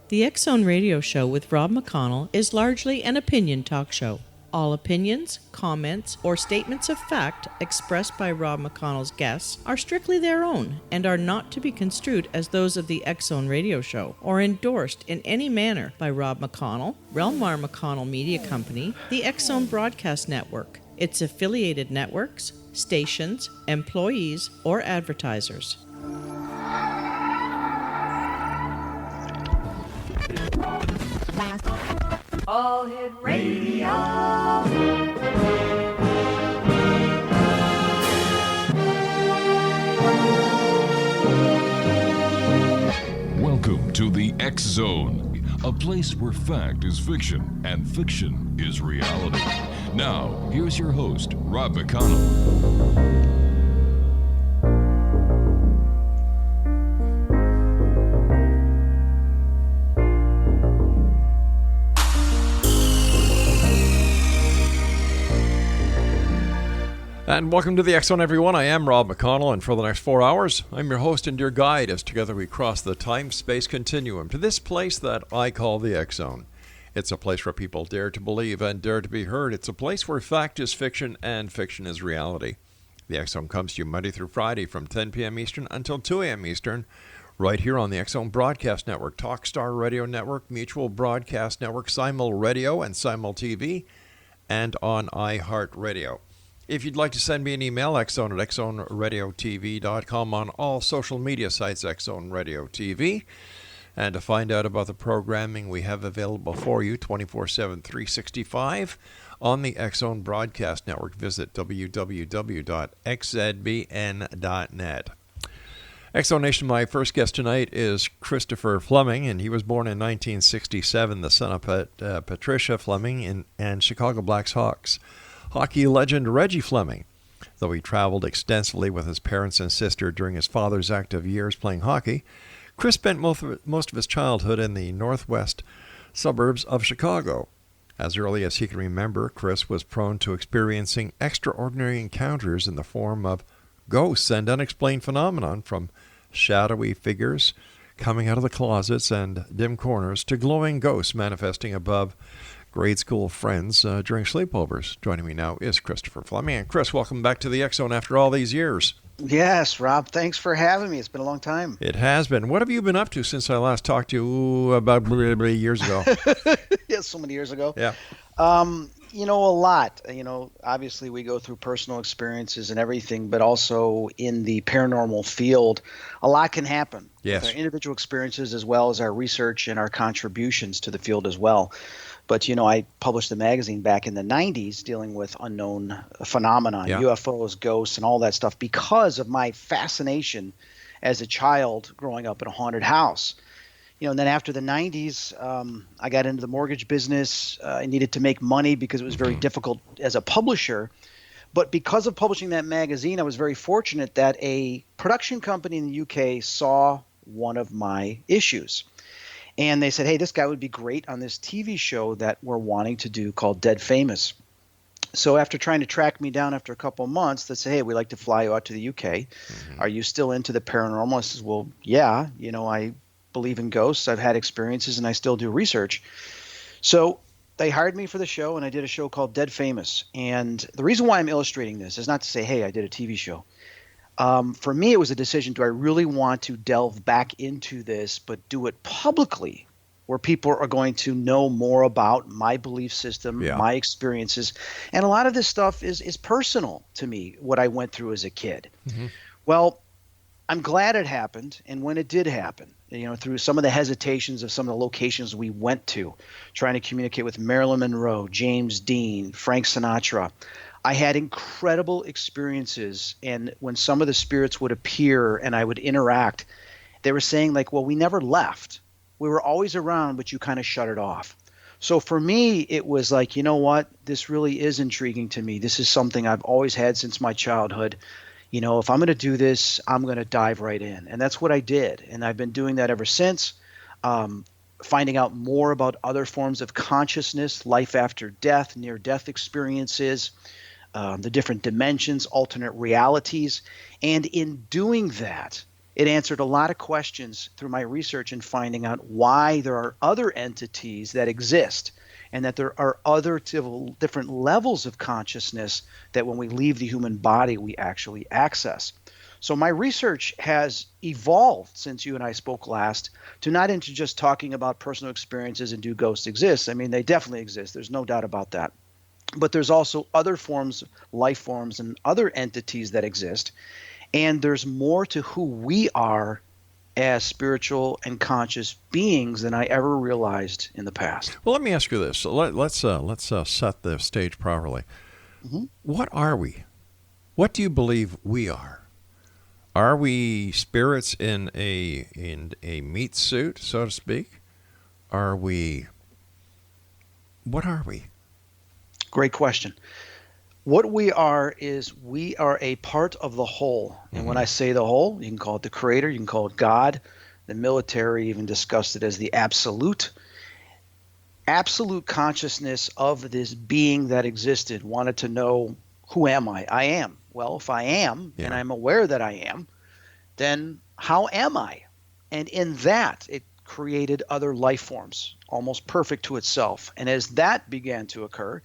The X Zone Radio Show with Rob McConnell is largely an opinion talk show. All opinions, comments, or statements of fact expressed by Rob McConnell's guests are strictly their own and are not to be construed as those of the X Zone Radio Show or endorsed in any manner by Rob McConnell, Relmar McConnell Media Company, the X Zone Broadcast Network, its affiliated networks, stations, employees, or advertisers. All Hit Radio. Welcome to the X Zone, a place where fact is fiction and fiction is reality. Now, here's your host, Rob McConnell. And welcome to the X Zone, everyone. I am Rob McConnell, and for the next 4 hours, I'm your host and your guide as together we cross the time-space continuum to this place that I call the X Zone. It's a place where people dare to believe and dare to be heard. It's a place where fact is fiction and fiction is reality. The X Zone comes to you Monday through Friday from 10 p.m. Eastern until 2 a.m. Eastern, right here on the X Zone Broadcast Network, Talkstar Radio Network, Mutual Broadcast Network, Simul Radio and Simul TV, and on iHeartRadio. If you'd like to send me an email, xzone at xzoneradiotv.com, on all social media sites, Xzone Radio TV. And to find out about the programming we have available for you 24/7, 365 on the X Zone Broadcast Network, visit www.xzbn.net. X Zone Nation, my first guest tonight is Christopher Fleming, and he was born in 1967, the son of Patricia Fleming and Chicago Blackhawks hockey legend Reggie Fleming. Though he traveled extensively with his parents and sister during his father's active years playing hockey, Chris spent most of his childhood in the northwest suburbs of Chicago. As early as he can remember, Chris was prone to experiencing extraordinary encounters in the form of ghosts and unexplained phenomenon, from shadowy figures coming out of the closets and dim corners to glowing ghosts manifesting above grade school friends during sleepovers. Joining me now is Christopher Fleming. And Chris, welcome back to the X Zone after all these years. Yes, Rob, thanks for having me. It's been a long time. It has been. What have you been up to since I last talked to you about years ago? Yeah, so many years ago. Yeah. A lot. Obviously we go through personal experiences and everything, but also in the paranormal field, a lot can happen. Yes. With our individual experiences as well as our research and our contributions to the field as well. But, I published a magazine back in the 90s dealing with unknown phenomena, yeah. UFOs, ghosts, and all that stuff because of my fascination as a child growing up in a haunted house. And then after the 90s, I got into the mortgage business. I needed to make money because it was very difficult as a publisher. But because of publishing that magazine, I was very fortunate that a production company in the UK saw one of my issues. And they said, hey, this guy would be great on this TV show that we're wanting to do called Dead Famous. So after trying to track me down after a couple of months, they said, hey, we'd like to fly you out to the UK. Mm-hmm. Are you still into the paranormal? I said, well, yeah. I believe in ghosts. I've had experiences, and I still do research. So they hired me for the show, and I did a show called Dead Famous. And the reason why I'm illustrating this is not to say, hey, I did a TV show. For me, it was a decision. Do I really want to delve back into this, but do it publicly, where people are going to know more about my belief system, my experiences? And a lot of this stuff is personal to me, what I went through as a kid. Mm-hmm. Well, I'm glad it happened. And when it did happen, through some of the hesitations of some of the locations we went to, trying to communicate with Marilyn Monroe, James Dean, Frank Sinatra, I had incredible experiences. And when some of the spirits would appear and I would interact, they were saying like, well, we never left. We were always around, but you kind of shut it off. So for me, it was like, you know what? This really is intriguing to me. This is something I've always had since my childhood. If I'm going to do this, I'm going to dive right in. And that's what I did. And I've been doing that ever since. Finding out more about other forms of consciousness, life after death, near-death experiences, the different dimensions, alternate realities. And in doing that, It answered a lot of questions through my research and finding out why there are other entities that exist and that there are other different levels of consciousness that when we leave the human body, we actually access. So my research has evolved since you and I spoke last to not into just talking about personal experiences and do ghosts exist. I mean, they definitely exist. There's no doubt about that. But there's also other forms, life forms, and other entities that exist. And there's more to who we are as spiritual and conscious beings than I ever realized in the past. Well, let me ask you this. Let's set the stage properly. Mm-hmm. What are we? What do you believe we are? Are we spirits in a meat suit, so to speak? Are we? What are we? Great question. What we are is we are a part of the whole. And when I say the whole, you can call it the creator, you can call it God. The military even discussed it as the absolute. Absolute consciousness of this being that existed wanted to know, who am I? I am. Well, if I am, and I'm aware that I am, then how am I? And in that, it created other life forms, almost perfect to itself. And as that began to occur,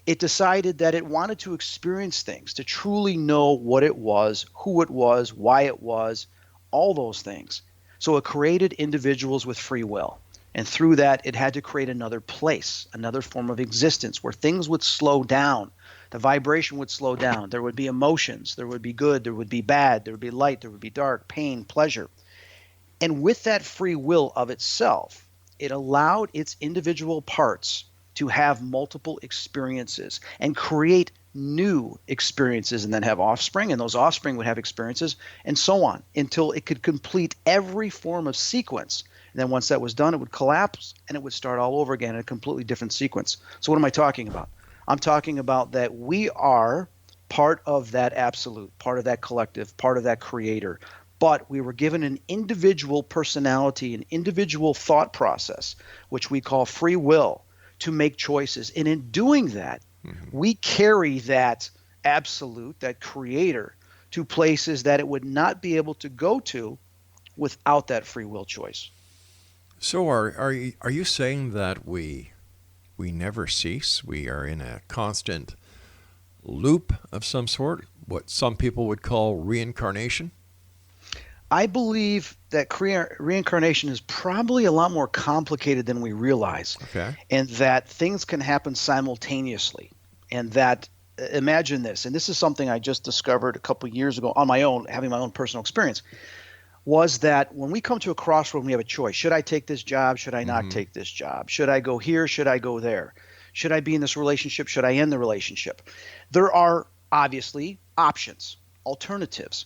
it decided that it wanted to experience things, to truly know what it was, who it was, why it was, all those things. So it created individuals with free will. And through that, it had to create another place, another form of existence where things would slow down. The vibration would slow down. There would be emotions. There would be good. There would be bad. There would be light. There would be dark, pain, pleasure. And with that free will of itself, it allowed its individual parts to have multiple experiences and create new experiences and then have offspring, and those offspring would have experiences and so on until it could complete every form of sequence. And then once that was done, it would collapse and it would start all over again in a completely different sequence. So what am I talking about? I'm talking about that we are part of that absolute, part of that collective, part of that creator. But we were given an individual personality, an individual thought process, which we call free will, to make choices. And in doing that, we carry that absolute, that creator, to places that it would not be able to go to without that free will choice. So are you saying that we never cease? We are in a constant loop of some sort, what some people would call reincarnation? I believe that reincarnation is probably a lot more complicated than we realize. Okay. And that things can happen simultaneously. And that, imagine this, and this is something I just discovered a couple of years ago on my own, having my own personal experience, was that when we come to a crossroad, we have a choice. Should I take this job? Should I not take this job? Should I go here? Should I go there? Should I be in this relationship? Should I end the relationship? There are obviously options, alternatives.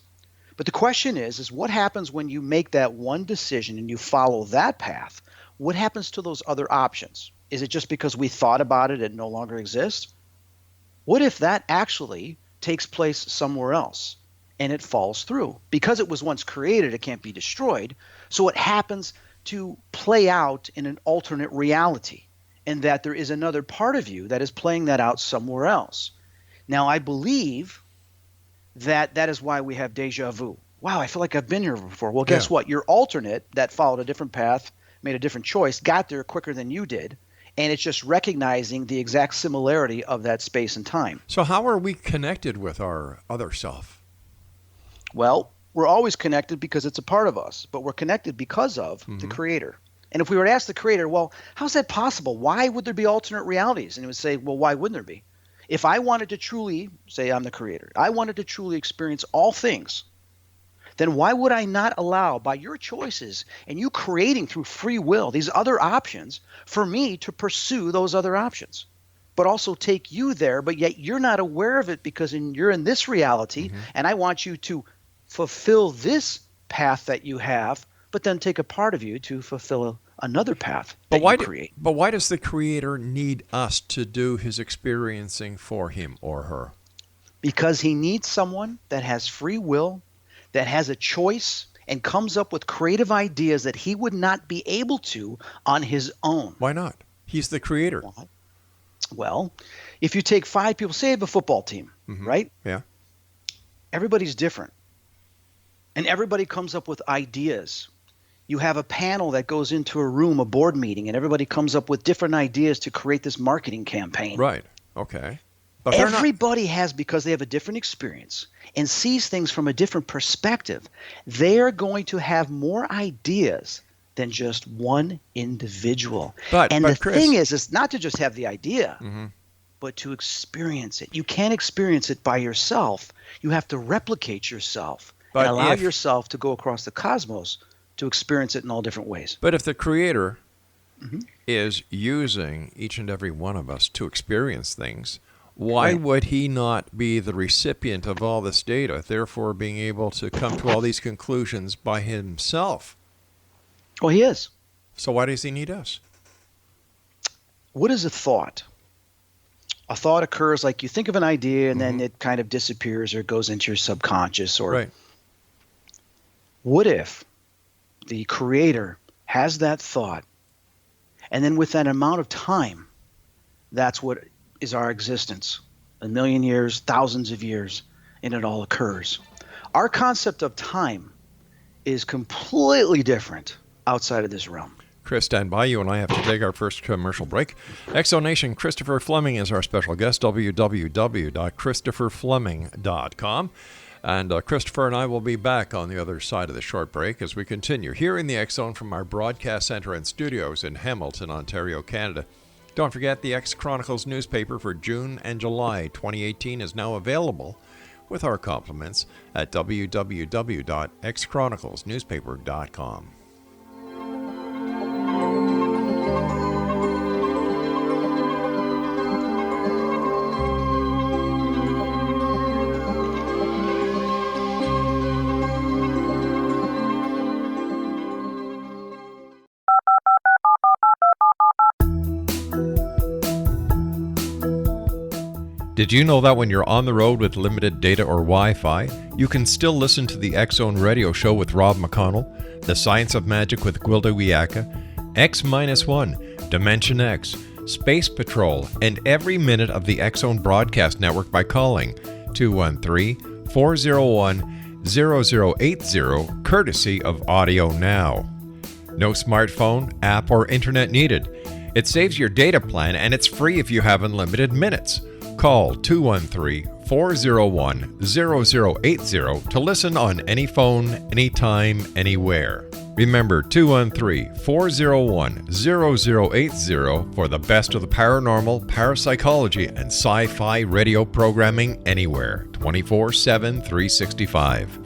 But the question is what happens when you make that one decision and you follow that path? What happens to those other options? Is it just because we thought about it, it no longer exists? What if that actually takes place somewhere else and it falls through? Because it was once created, it can't be destroyed. So it happens to play out in an alternate reality, and that there is another part of you that is playing that out somewhere else. Now, I believe that is why we have deja vu. Wow, I feel like I've been here before. Well, guess what? Your alternate that followed a different path, made a different choice, got there quicker than you did, and it's just recognizing the exact similarity of that space and time. So how are we connected with our other self? Well, we're always connected because it's a part of us, but we're connected because of the creator. And if we were to ask the creator, well, how's that possible? Why would there be alternate realities? And he would say, well, why wouldn't there be? If I wanted to truly, say I'm the creator, I wanted to truly experience all things, then why would I not allow, by your choices and you creating through free will these other options, for me to pursue those other options, but also take you there, but yet you're not aware of it because you're in this reality, and I want you to fulfill this path that you have, but then take a part of you to fulfill another path that you create. But why does the creator need us to do his experiencing for him or her? Because he needs someone that has free will, that has a choice, and comes up with creative ideas that he would not be able to on his own. Why not? He's the creator. Well, if you take 5 people, say you have a football team, right? Yeah. Everybody's different. and everybody comes up with ideas. You have a panel that goes into a room, a board meeting, and everybody comes up with different ideas to create this marketing campaign. Right. Okay. But Everybody has, because they have a different experience and sees things from a different perspective, they're going to have more ideas than just one individual. But the Chris, thing is, it's not to just have the idea, but to experience it. You can't experience it by yourself. You have to replicate yourself and allow yourself to go across the cosmos to experience it in all different ways. But if the Creator is using each and every one of us to experience things, why would he not be the recipient of all this data, therefore being able to come to all these conclusions by himself? Well, he is. So why does he need us? What is a thought? A thought occurs like you think of an idea and then it kind of disappears or goes into your subconscious. Or what if the Creator has that thought, and then with that amount of time, that's what is our existence, 1 million years, thousands of years, and it all occurs. Our concept of time is completely different outside of this realm. Chris, stand by. You and I have to take our first commercial break. Exonation, Christopher Fleming is our special guest, www.christopherfleming.com. And Christopher and I will be back on the other side of the short break as we continue here in the X Zone from our broadcast center and studios in Hamilton, Ontario, Canada. Don't forget, the X Chronicles newspaper for June and July 2018 is now available with our compliments at www.xchroniclesnewspaper.com. Did you know that when you're on the road with limited data or Wi-Fi, you can still listen to the X-Zone radio show with Rob McConnell, The Science of Magic with Gwilda Wiyaka, X-1, Dimension X, Space Patrol, and every minute of the X-Zone broadcast network by calling 213-401-0080, courtesy of Audio Now. No smartphone, app, or internet needed. It saves your data plan and it's free if you have unlimited minutes. Call 213-401-0080 to listen on any phone, anytime, anywhere. Remember 213-401-0080 for the best of the paranormal, parapsychology, and sci-fi radio programming anywhere, 24/7, 365.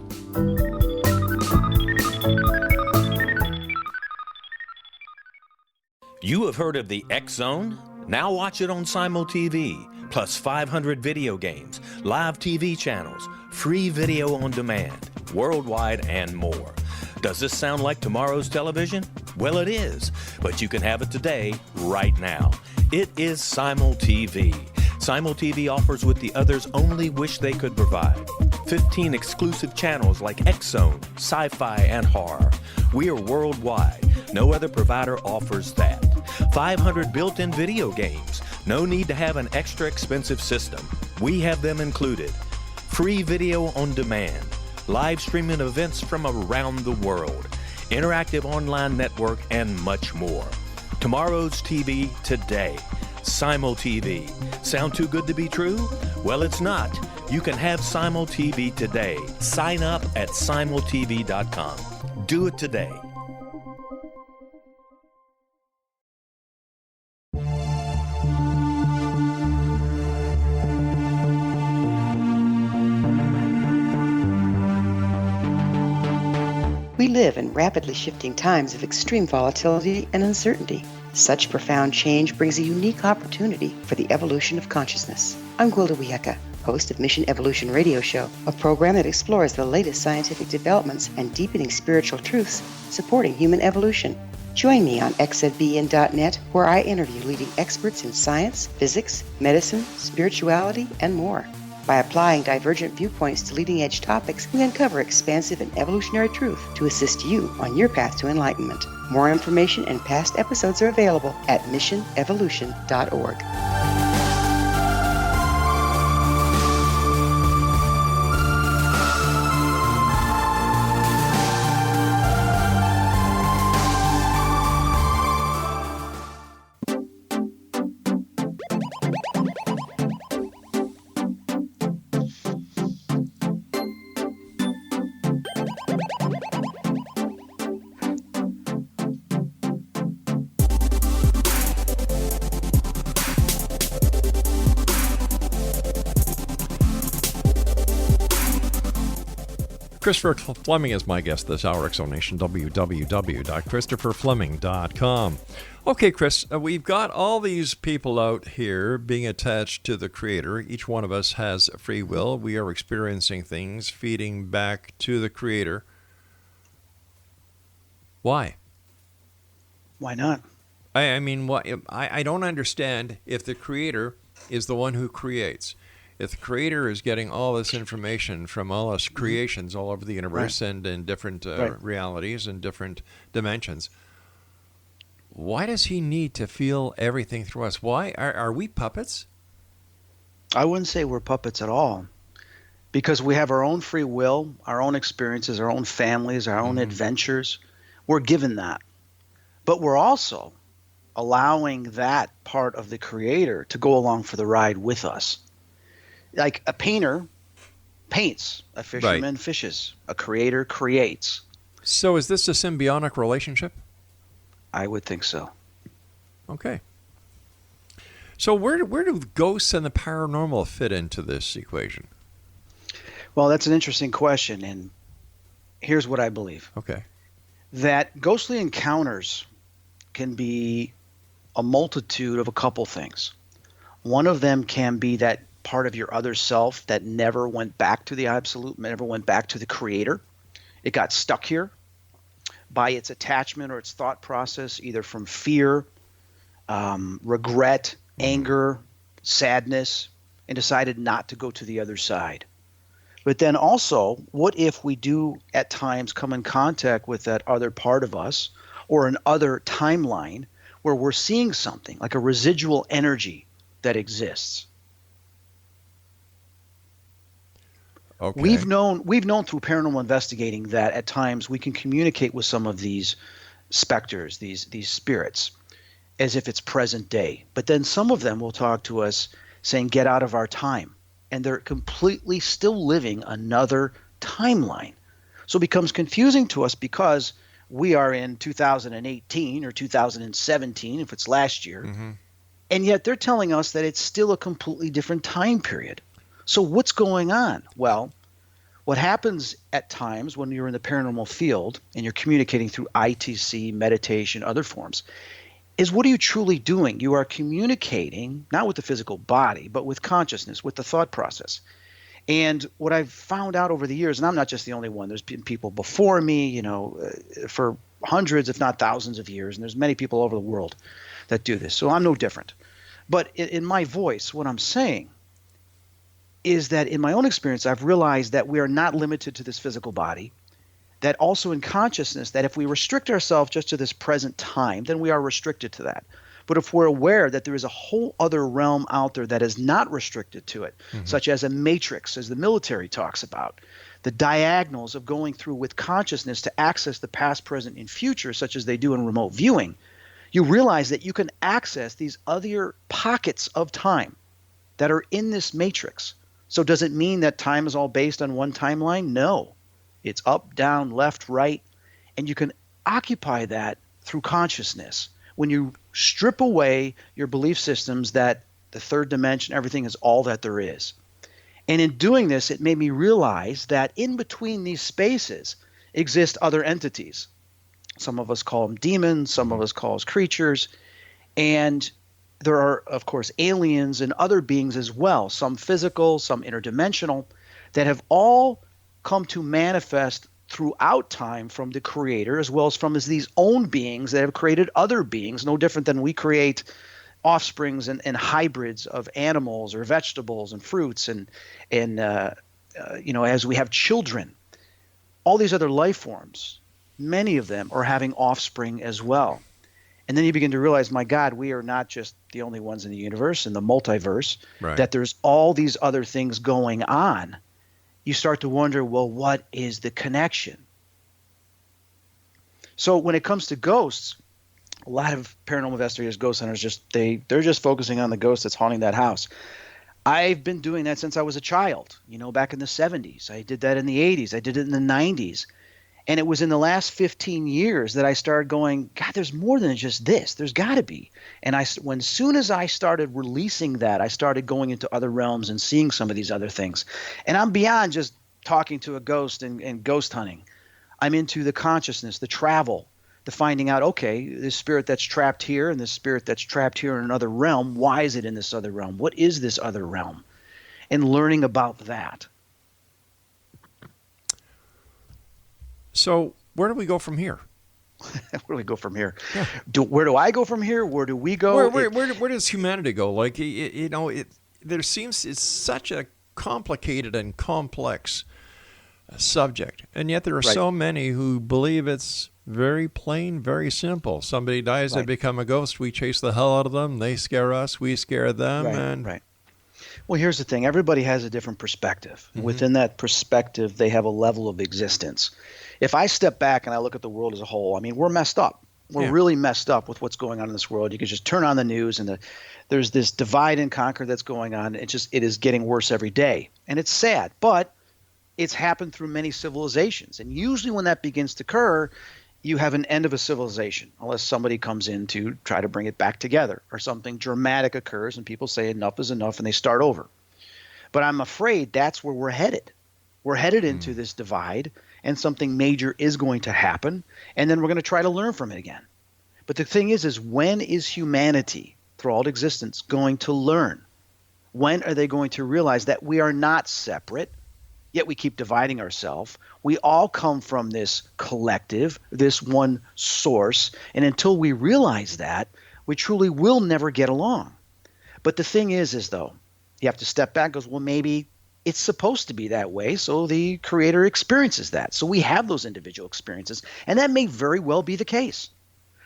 You have heard of the X Zone? Now watch it on Simul TV. Plus 500 video games, live TV channels, free video on demand, worldwide, and more. Does this sound like tomorrow's television? Well, it is, but you can have it today, right now. It is Simul TV. Simul TV offers what the others only wish they could provide. 15 exclusive channels like X-Zone, Sci-Fi, and Horror. We are worldwide. No other provider offers that. 500 built-in video games. No need to have an extra expensive system. We have them included. Free video on demand. Live streaming events from around the world. Interactive online network, and much more. Tomorrow's TV today. Simul TV. Sound too good to be true? Well, it's not. You can have Simul TV today. Sign up at simultv.com. Do it today. We live in rapidly shifting times of extreme volatility and uncertainty. Such profound change brings a unique opportunity for the evolution of consciousness. I'm Gwilda Wiyaka, host of Mission Evolution Radio Show, a program that explores the latest scientific developments and deepening spiritual truths supporting human evolution. Join me on xzbn.net, where I interview leading experts in science, physics, medicine, spirituality, and more. By applying divergent viewpoints to leading-edge topics, we uncover expansive and evolutionary truth to assist you on your path to enlightenment. More information and past episodes are available at missionevolution.org. Christopher Fleming is my guest this hour, Exonation, www.christopherfleming.com. Okay, Chris, we've got all these people out here being attached to the Creator. Each one of us has free will. We are experiencing things, feeding back to the Creator. Why? Why not? I mean, what? I don't understand if the Creator is the one who creates. If the Creator is getting all this information from all us creations all over the universe, right, and in different realities and different dimensions, why does he need to feel everything through us? Why? Are we puppets? I wouldn't say we're puppets at all, because we have our own free will, our own experiences, our own families, our own adventures. We're given that. But we're also allowing that part of the Creator to go along for the ride with us. Like a painter paints, a fisherman fishes, a creator creates. So is this a symbiotic relationship? I would think so. Okay. So where do ghosts and the paranormal fit into this equation? Well, that's an interesting question, and here's what I believe. Okay. That ghostly encounters can be a multitude of a couple things. One of them can be that part of your other self that never went back to the absolute, never went back to the Creator. It got stuck here by its attachment or its thought process, either from fear, regret, anger, sadness, and decided not to go to the other side. But then also, what if we do at times come in contact with that other part of us or an other timeline where we're seeing something like a residual energy that exists? Okay. We've known through paranormal investigating that at times we can communicate with some of these specters, these spirits, as if it's present day. But then some of them will talk to us saying, get out of our time. And they're completely still living another timeline. So it becomes confusing to us because we are in 2018 or 2017, if it's last year. Mm-hmm. And yet they're telling us that it's still a completely different time period. So what's going on? Well, what happens at times when you're in the paranormal field and you're communicating through ITC, meditation, other forms, is what are you truly doing? You are communicating not with the physical body, but with consciousness, with the thought process. And what I've found out over the years, and I'm not just the only one, there's been people before me, for hundreds, if not thousands of years, and there's many people all over the world that do this. So I'm no different. But in my voice, what I'm saying is that in my own experience, I've realized that we are not limited to this physical body, that also in consciousness, that if we restrict ourselves just to this present time, then we are restricted to that. But if we're aware that there is a whole other realm out there that is not restricted to it, such as a matrix, as the military talks about, the diagonals of going through with consciousness to access the past, present, and future, such as they do in remote viewing, you realize that you can access these other pockets of time that are in this matrix. So does it mean that time is all based on one timeline? No. It's up, down, left, right. And you can occupy that through consciousness. When you strip away your belief systems that the third dimension, everything is all that there is. And in doing this, it made me realize that in between these spaces exist other entities. Some of us call them demons, some of us call us creatures. And there are, of course, aliens and other beings as well, some physical, some interdimensional, that have all come to manifest throughout time from the Creator, as well as from these own beings that have created other beings, no different than we create offsprings and hybrids of animals or vegetables and fruits, and as we have children. All these other life forms, many of them are having offspring as well. And then you begin to realize, my God, we are not just the only ones in the universe, in the multiverse, that there's all these other things going on. You start to wonder, well, what is the connection? So when it comes to ghosts, a lot of paranormal investigators, ghost hunters, they're just focusing on the ghost that's haunting that house. I've been doing that since I was a child, back in the 70s. I did that in the 80s. I did it in the 90s. And it was in the last 15 years that I started going, God, there's more than just this. There's got to be. And soon as I started releasing that, I started going into other realms and seeing some of these other things. And I'm beyond just talking to a ghost and ghost hunting. I'm into the consciousness, the travel, the finding out, okay, this spirit that's trapped here and this spirit that's trapped here in another realm, why is it in this other realm? What is this other realm? And learning about that. So where do we go from here? Where do we go from here? Yeah. Where do I go from here? Where do we go? Where does humanity go? Like, there seems it's such a complicated and complex subject, and yet there are so many who believe it's very plain, very simple. Somebody dies, they become a ghost. We chase the hell out of them. They scare us. We scare them. Right. Well, here's the thing. Everybody has a different perspective. Within that perspective, they have a level of existence. If I step back and I look at the world as a whole, I mean, we're messed up. We're really messed up with what's going on in this world. You can just turn on the news and there's this divide and conquer that's going on. It is getting worse every day. And it's sad, but it's happened through many civilizations. And usually when that begins to occur, you have an end of a civilization, unless somebody comes in to try to bring it back together, or something dramatic occurs and people say enough is enough and they start over. But I'm afraid that's where we're headed. We're headed into this divide, and something major is going to happen, and then we're going to try to learn from it again. But the thing is when is humanity, through all existence, going to learn? When are they going to realize that we are not separate, yet we keep dividing ourselves? We all come from this collective, this one source, and until we realize that, we truly will never get along. But the thing is though, you have to step back and goes, well, maybe it's supposed to be that way, so the creator experiences that. So we have those individual experiences, and that may very well be the case.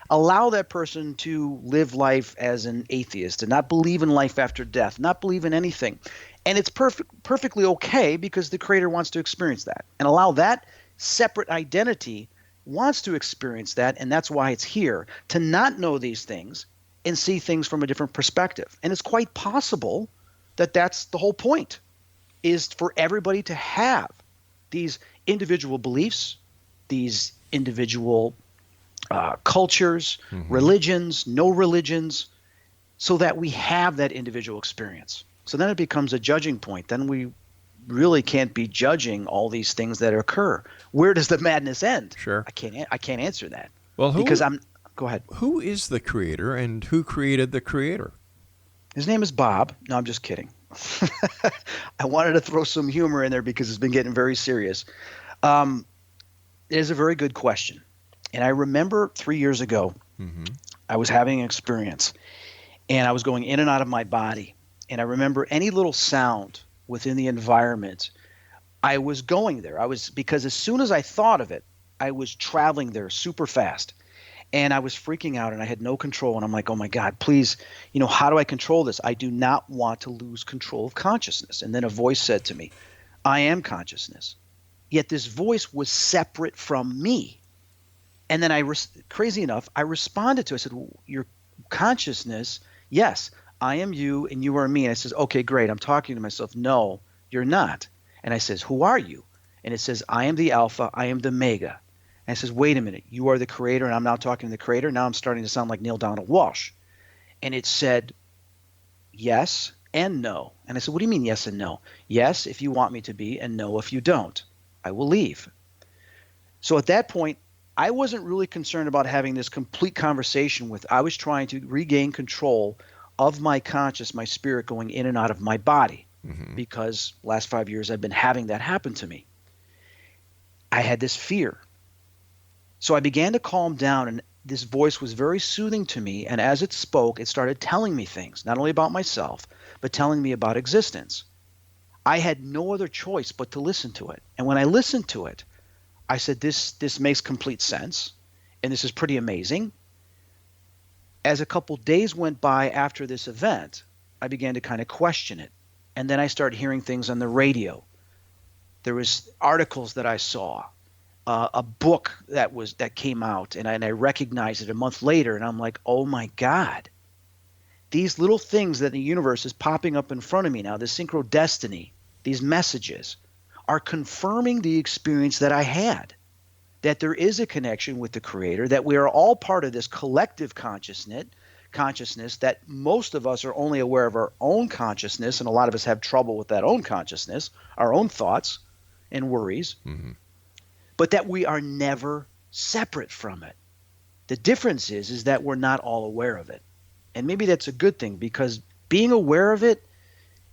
Allow that person to live life as an atheist and not believe in life after death, not believe in anything. And it's perfectly okay, because the creator wants to experience that. And allow that separate identity wants to experience that, and that's why it's here, to not know these things and see things from a different perspective. And it's quite possible that that's the whole point, is for everybody to have these individual beliefs, these individual cultures, religions, no religions, so that we have that individual experience. So then it becomes a judging point. Then we really can't be judging all these things that occur. Where does the madness end? Sure. I can't answer that. Well, Go ahead. Who is the creator, and who created the creator? His name is Bob. No, I'm just kidding. I wanted to throw some humor in there because it's been getting very serious. It is a very good question. And I remember 3 years ago, I was having an experience, and I was going in and out of my body. And I remember any little sound within the environment, I was going there. Because as soon as I thought of it, I was traveling there super fast. And I was freaking out, and I had no control. And I'm like, oh my God, please, how do I control this? I do not want to lose control of consciousness. And then a voice said to me, I am consciousness. Yet this voice was separate from me. And then crazy enough, I responded to it. I said, well, your consciousness, yes, I am you and you are me. And I says, okay, great. I'm talking to myself. No, you're not. And I says, who are you? And it says, I am the Alpha, I am the Omega. And I says, wait a minute, you are the creator, and I'm now talking to the creator. Now I'm starting to sound like Neil Donald Walsh. And it said, yes and no. And I said, what do you mean yes and no? Yes, if you want me to be, and no, if you don't. I will leave. So at that point, I wasn't really concerned about having this complete conversation I was trying to regain control of my conscious, my spirit going in and out of my body, because last 5 years I've been having that happen to me. I had this fear. So I began to calm down, and this voice was very soothing to me. And as it spoke, it started telling me things, not only about myself, but telling me about existence. I had no other choice but to listen to it. And when I listened to it, I said, this makes complete sense, and this is pretty amazing. As a couple days went by after this event, I began to kind of question it. And then I started hearing things on the radio. There was articles that I saw, a book that came out, and I recognized it a month later, and I'm like, oh my God. These little things that the universe is popping up in front of me now, the synchrodestiny, these messages, are confirming the experience that I had, that there is a connection with the creator, that we are all part of this collective consciousness, that most of us are only aware of our own consciousness, and a lot of us have trouble with that own consciousness, our own thoughts. and worries, but that we are never separate from it. The difference is that we're not all aware of it. And maybe that's a good thing, because being aware of it,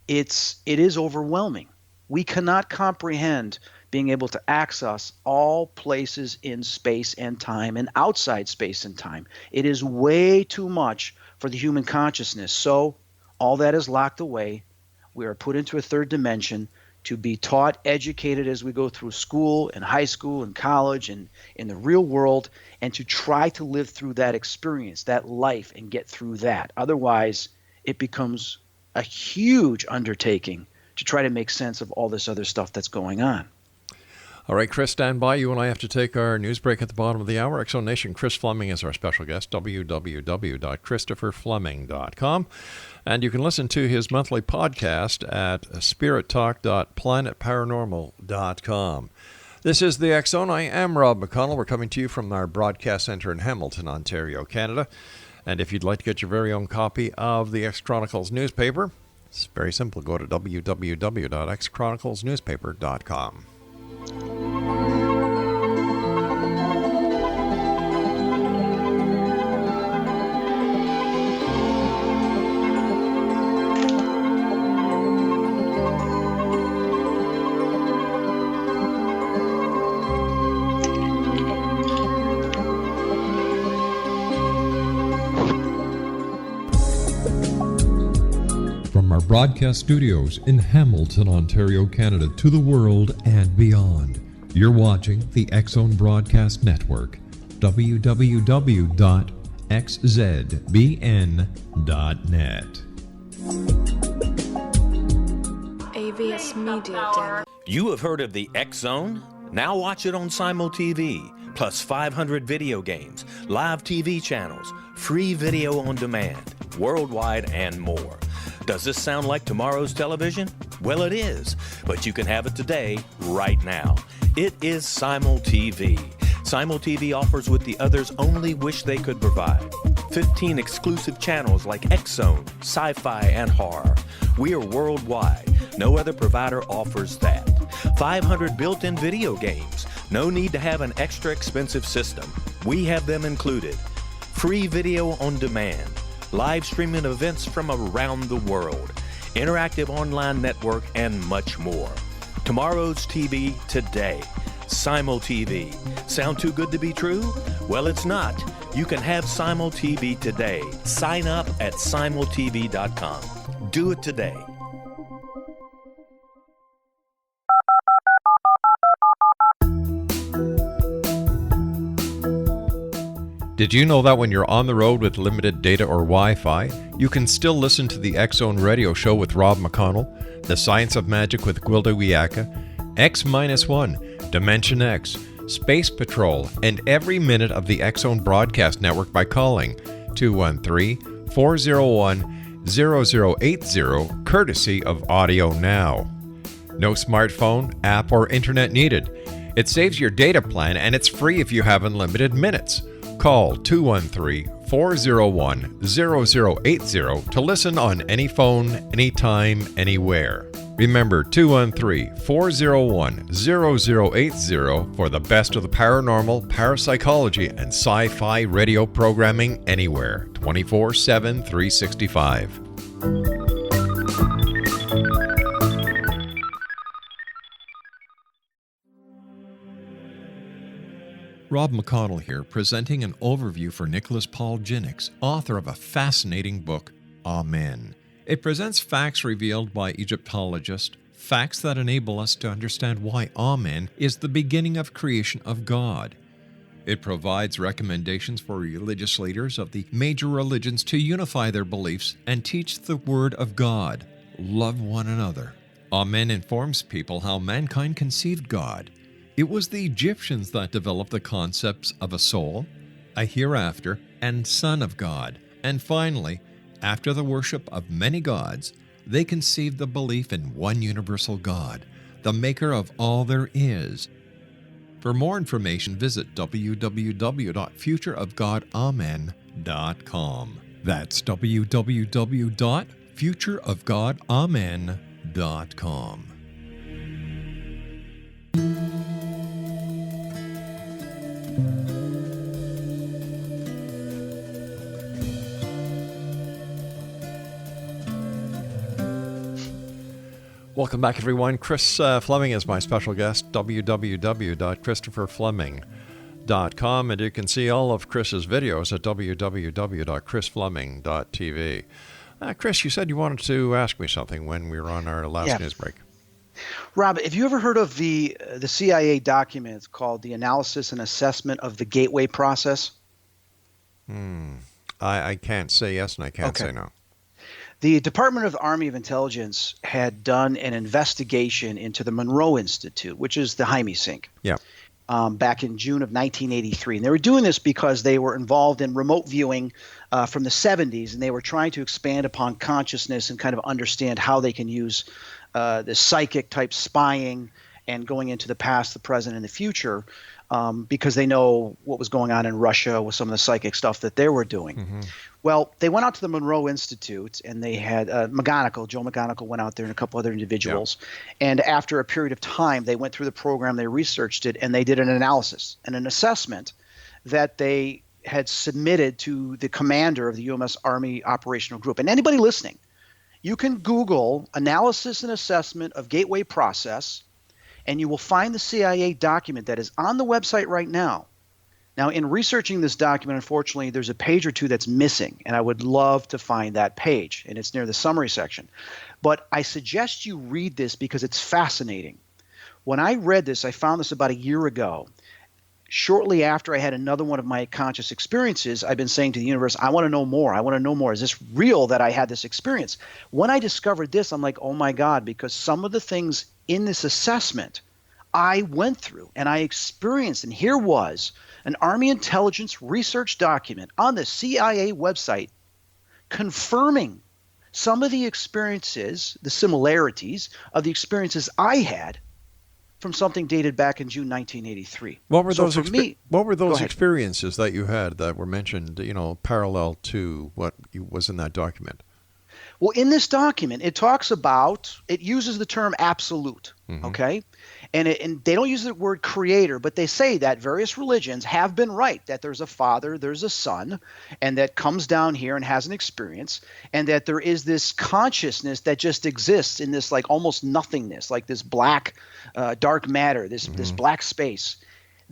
it is overwhelming. We cannot comprehend being able to access all places in space and time and outside space and time. It is way too much for the human consciousness. So all that is locked away. We are put into a third dimension to be taught, educated as we go through school and high school and college and in the real world, and to try to live through that experience, that life, and get through that. Otherwise, it becomes a huge undertaking to try to make sense of all this other stuff that's going on. All right, Chris, stand by. You and I have to take our news break at the bottom of the hour. X Zone Nation, Chris Fleming is our special guest, www.christopherfleming.com. And you can listen to his monthly podcast at spirittalk.planetparanormal.com. This is the X Zone. I am Rob McConnell. We're coming to you from our broadcast center in Hamilton, Ontario, Canada. And if you'd like to get your very own copy of the X Chronicles newspaper, it's very simple. Go to www.xchroniclesnewspaper.com. From our broadcast studios in Hamilton, Ontario, Canada, to the world and beyond, you're watching the X Zone Broadcast Network, www.xzbn.net. AVS Media Den. You have heard of the X Zone? Now watch it on SimulTV, plus 500 video games, live TV channels, free video on demand, worldwide, and more. Does this sound like tomorrow's television? Well, it is, but you can have it today, right now. It is SimulTV. SimulTV offers what the others only wish they could provide. 15 exclusive channels like X Zone, sci-fi, and horror. We are worldwide. No other provider offers that. 500 built-in video games. No need to have an extra expensive system. We have them included. Free video on demand. Live streaming events from around the world, interactive online network, and much more. Tomorrow's TV today. SimulTV. Sound too good to be true? Well, it's not. You can have SimulTV today. Sign up at simultv.com. Do it today. Did you know that when you're on the road with limited data or Wi-Fi, you can still listen to the X Zone radio show with Rob McConnell, The Science of Magic with Gwilda Wiyaka, X-1, Dimension X, Space Patrol, and every minute of the X Zone broadcast network by calling 213-401-0080, courtesy of Audio Now. No smartphone, app, or internet needed. It saves your data plan, and it's free if you have unlimited minutes. Call 213-401-0080 to listen on any phone, anytime, anywhere. Remember, 213-401-0080 for the best of the paranormal, parapsychology, and sci-fi radio programming anywhere, 24/7, 365. Rob McConnell here, presenting an overview for Nicholas Paul Jennings, author of a fascinating book, Amen. It presents facts revealed by Egyptologists, facts that enable us to understand why Amen is the beginning of creation of God. It provides recommendations for religious leaders of the major religions to unify their beliefs and teach the Word of God. Love one another. Amen informs people how mankind conceived God. It was the Egyptians that developed the concepts of a soul, a hereafter, and Son of God. And finally, after the worship of many gods, they conceived the belief in one universal God, the maker of all there is. For more information, visit www.futureofgodamen.com. That's www.futureofgodamen.com. Welcome back, everyone. Chris Fleming is my special guest, www.christopherfleming.com, and you can see all of Chris's videos at www.chrisfleming.tv. Chris, you said you wanted to ask me something when we were on our last news break. Rob, have you ever heard of the CIA document called the Analysis and Assessment of the Gateway Process? I can't say yes and I can't say no. The Department of the Army of Intelligence had done an investigation into the Monroe Institute, which is the Jaime sink, back in June of 1983. And they were doing this because they were involved in remote viewing from the 70s, and they were trying to expand upon consciousness and kind of understand how they can use the psychic type spying and going into the past, the present, and the future, because they know what was going on in Russia with some of the psychic stuff that they were doing. Mm-hmm. Well, they went out to the Monroe Institute, and they had Joe McConnell went out there, and a couple other individuals. Yep. And after a period of time, they went through the program, they researched it, and they did an analysis and an assessment that they had submitted to the commander of the U.S. Army Operational Group. And anybody listening, you can Google Analysis and Assessment of Gateway Process, and you will find the CIA document that is on the website right now. Now, in researching this document, unfortunately, there's a page or two that's missing, and I would love to find that page, and it's near the summary section. But I suggest you read this because it's fascinating. When I read this, I found this about a year ago. Shortly after I had another one of my conscious experiences, I've been saying to the universe, I want to know more. I want to know more. Is this real that I had this experience? When I discovered this, I'm like, oh my God, because some of the things in this assessment I went through and I experienced, and here was an Army intelligence research document on the CIA website confirming some of the experiences, the similarities of the experiences I had from something dated back in June 1983. What were those experiences that you had that were mentioned, parallel to what was in that document? Well, in this document, it uses the term absolute, okay? And they don't use the word creator, but they say that various religions have been right, that there's a father, there's a son, and that comes down here and has an experience, and that there is this consciousness that just exists in this like almost nothingness, like this black, dark matter, this black space,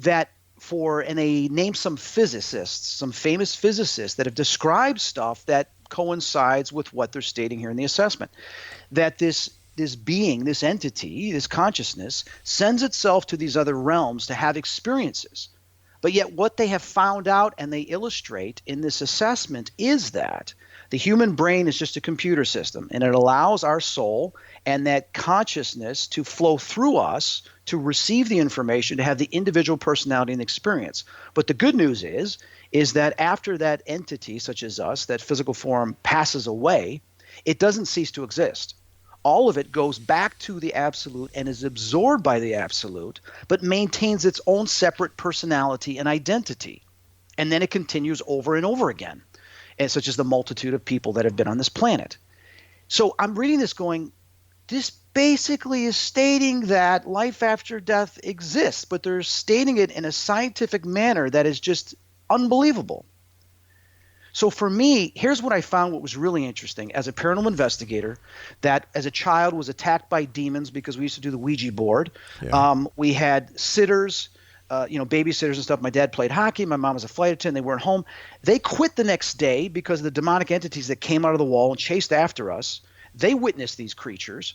and they name some physicists, some famous physicists that have described stuff that coincides with what they're stating here in the assessment, that this being, this entity, this consciousness sends itself to these other realms to have experiences. But yet what they have found out and they illustrate in this assessment is that the human brain is just a computer system, and it allows our soul and that consciousness to flow through us to receive the information, to have the individual personality and experience. But the good news is that after that entity, such as us, that physical form passes away, it doesn't cease to exist. All of it goes back to the absolute and is absorbed by the absolute, but maintains its own separate personality and identity. And then it continues over and over again, and such as the multitude of people that have been on this planet. So I'm reading this going, this basically is stating that life after death exists, but they're stating it in a scientific manner that is just unbelievable. So for me, here's what I found what was really interesting as a paranormal investigator, that as a child was attacked by demons because we used to do the Ouija board. Yeah. We had sitters, babysitters and stuff. My dad played hockey. My mom was a flight attendant. They weren't home. They quit the next day because of the demonic entities that came out of the wall and chased after us. They witnessed these creatures.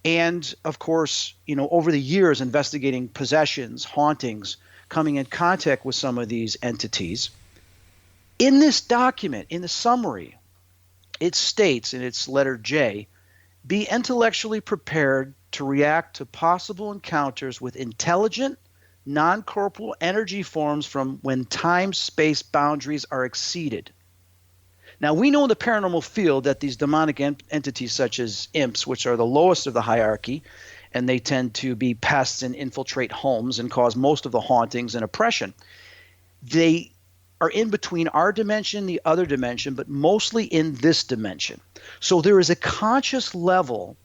And of course, over the years investigating possessions, hauntings, coming in contact with some of these entities. In this document, in the summary, it states in its letter J, be intellectually prepared to react to possible encounters with intelligent, non-corporeal energy forms from when time-space boundaries are exceeded. Now, we know in the paranormal field that these demonic entities such as imps, which are the lowest of the hierarchy, and they tend to be pests and infiltrate homes and cause most of the hauntings and oppression, they are in between our dimension, the other dimension, but mostly in this dimension. So there is a conscious level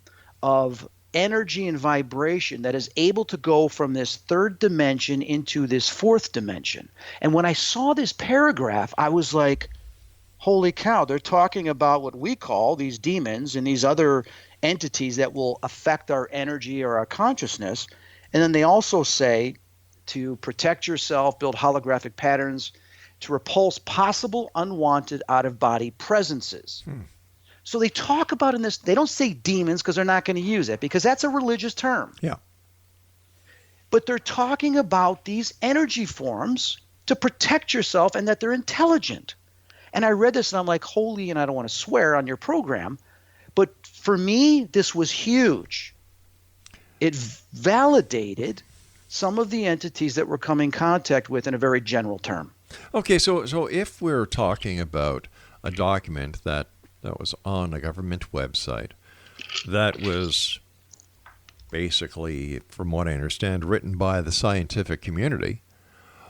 of energy and vibration that is able to go from this third dimension into this fourth dimension. And when I saw this paragraph, I was like, holy cow, they're talking about what we call these demons and these other entities that will affect our energy or our consciousness. And then they also say to protect yourself, build holographic patterns, to repulse possible unwanted out-of-body presences. So they talk about in this, they don't say demons because they're not going to use it because that's a religious term. Yeah. But they're talking about these energy forms to protect yourself and that they're intelligent. And I read this and I'm like, holy, and I don't want to swear on your program, but for me, this was huge. It validated some of the entities that we're coming in contact with in a very general term. Okay, so if we're talking about a document that was on a government website that was basically, from what I understand, written by the scientific community,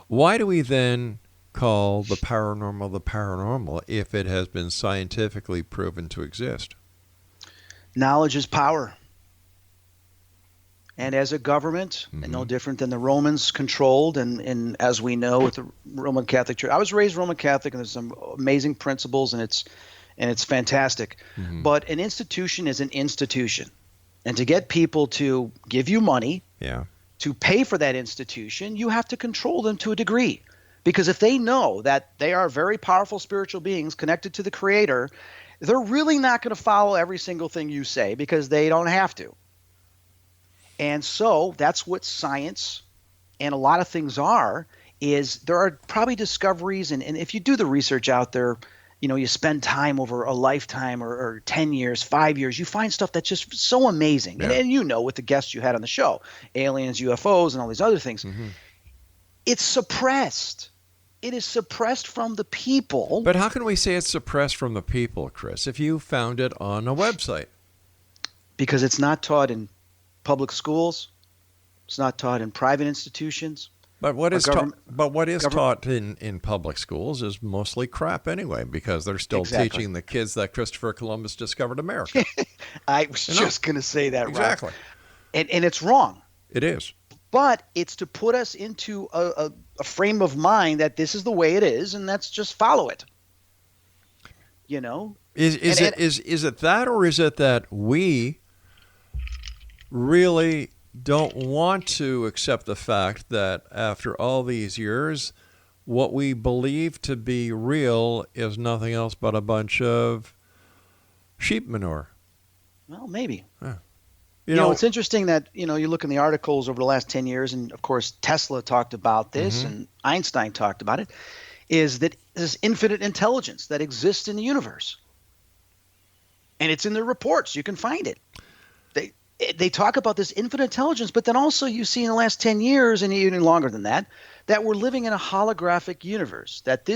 why do we then call the paranormal if it has been scientifically proven to exist? Knowledge is power. And as a government, and no different than the Romans controlled, and as we know with the Roman Catholic Church, I was raised Roman Catholic, and there's some amazing principles, and it's fantastic. But an institution is an institution, and to get people to give you money, to pay for that institution, you have to control them to a degree, because if they know that they are very powerful spiritual beings connected to the Creator, they're really not going to follow every single thing you say because they don't have to. And so that's what science and a lot of things are, is there are probably discoveries. And if you do the research out there, you spend time over a lifetime or 10 years, 5 years, you find stuff that's just so amazing. Yeah. And with the guests you had on the show, aliens, UFOs, and all these other things, it's suppressed. It is suppressed from the people. But how can we say it's suppressed from the people, Chris, if you found it on a website? Because it's not taught in public schools. It's not taught in private institutions. But what is taught in public schools is mostly crap anyway, because they're still teaching the kids that Christopher Columbus discovered America. I was just going to say that. Exactly. Right. And it's wrong. It is. But it's to put us into a frame of mind that this is the way it is, and let's just follow it. Is it that, or is it that we really don't want to accept the fact that after all these years, what we believe to be real is nothing else but a bunch of sheep manure? Well, maybe. Yeah. It's interesting that, you look in the articles over the last 10 years, and of course Tesla talked about this and Einstein talked about it, is that there's infinite intelligence that exists in the universe. And it's in their reports. You can find it. They talk about this infinite intelligence, but then also you see in the last 10 years and even longer than that we're living in a holographic universe, that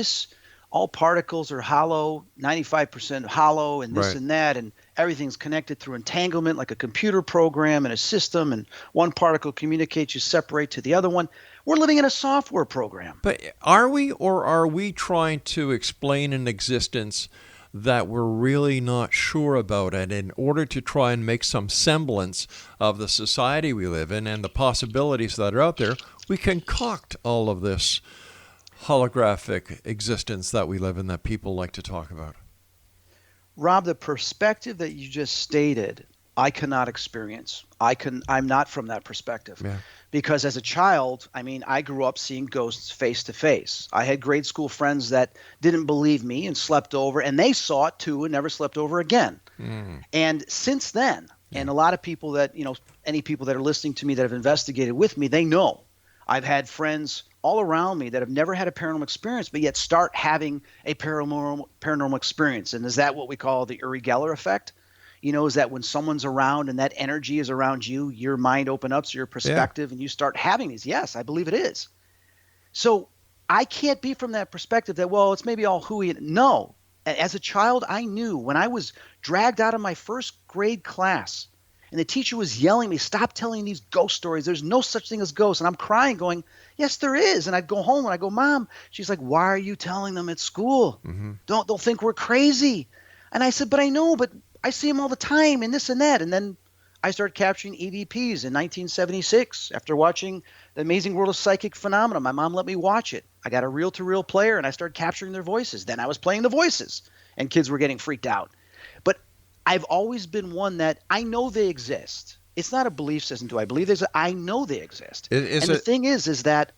all particles are hollow, 95% hollow, and this and that, and everything's connected through entanglement like a computer program and a system, and one particle communicates, you separate to the other one. We're living in a software program. But are we trying to explain an existence that we're really not sure about, and in order to try and make some semblance of the society we live in and the possibilities that are out there, we concoct all of this holographic existence that we live in that people like to talk about? Rob, the perspective that you just stated, I cannot experience. I'm not from that perspective. Yeah. Because as a child, I grew up seeing ghosts face to face. I had grade school friends that didn't believe me and slept over, and they saw it too and never slept over again. And since then, and a lot of people that, any people that are listening to me that have investigated with me, they know I've had friends all around me that have never had a paranormal experience, but yet start having a paranormal experience. And is that what we call the Uri Geller effect? Is that when someone's around and that energy is around you, your mind opens up to your perspective and you start having these. Yes, I believe it is. So I can't be from that perspective that, well, it's maybe all hooey. No. As a child, I knew when I was dragged out of my first grade class and the teacher was yelling at me, stop telling these ghost stories. There's no such thing as ghosts. And I'm crying going, yes, there is. And I'd go home and I go, Mom, she's like, why are you telling them at school? They'll think we're crazy. And I said, but I know, but I see them all the time and this and that. And then I started capturing EVPs in 1976 after watching The Amazing World of Psychic Phenomena. My mom let me watch it. I got a reel-to-reel player and I started capturing their voices. Then I was playing the voices and kids were getting freaked out. But I've always been one that I know they exist. It's not a belief system. Do I believe they exist? I know they exist. The thing is that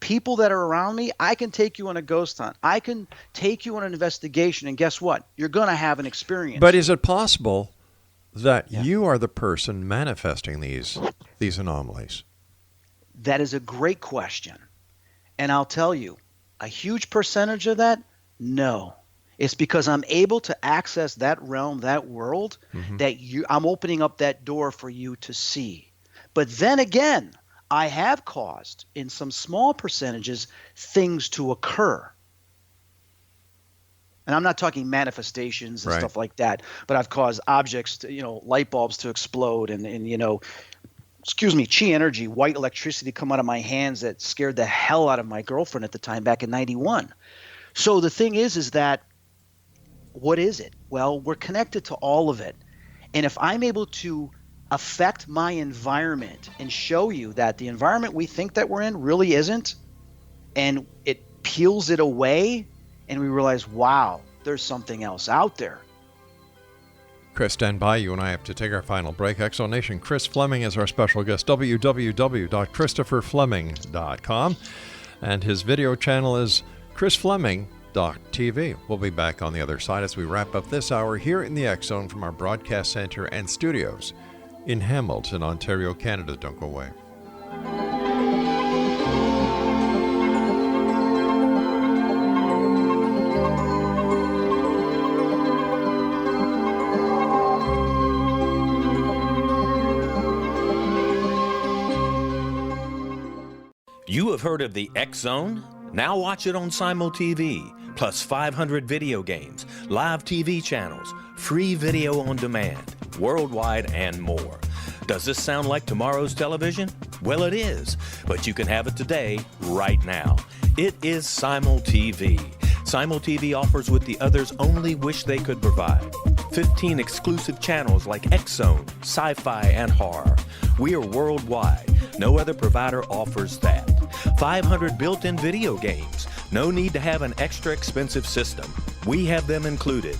people that are around me, I can take you on a ghost hunt. I can take you on an investigation, and guess what? You're going to have an experience. But is it possible that you are the person manifesting these anomalies? That is a great question. And I'll tell you, a huge percentage of that, no. It's because I'm able to access that realm, that world, that I'm opening up that door for you to see. But then again, I have caused, in some small percentages, things to occur. And I'm not talking manifestations and stuff like that, but I've caused objects to, light bulbs to explode and chi energy, white electricity come out of my hands that scared the hell out of my girlfriend at the time back in 91. So the thing is that what is it? Well, we're connected to all of it. And if I'm able to affect my environment and show you that the environment we think that we're in really isn't, and it peels it away, and we realize, wow, there's something else out there. Chris, stand by. You and I have to take our final break. Exonation, Chris Fleming is our special guest, www.christopherfleming.com. And his video channel is chrisfleming.tv. We'll be back on the other side as we wrap up this hour here in the X Zone from our broadcast center and studios in Hamilton, Ontario, Canada. Don't go away. You have heard of the X Zone? Now watch it on Simul TV, plus 500 video games, live TV channels, free video on demand, worldwide, and more. Does this sound like tomorrow's television? Well, it is, but you can have it today, right now. It is Simul TV. Simul TV offers what the others only wish they could provide. 15 exclusive channels like X Zone, sci-fi, and horror. We are worldwide. No other provider offers that. 500 built-in video games. No need to have an extra expensive system. We have them included.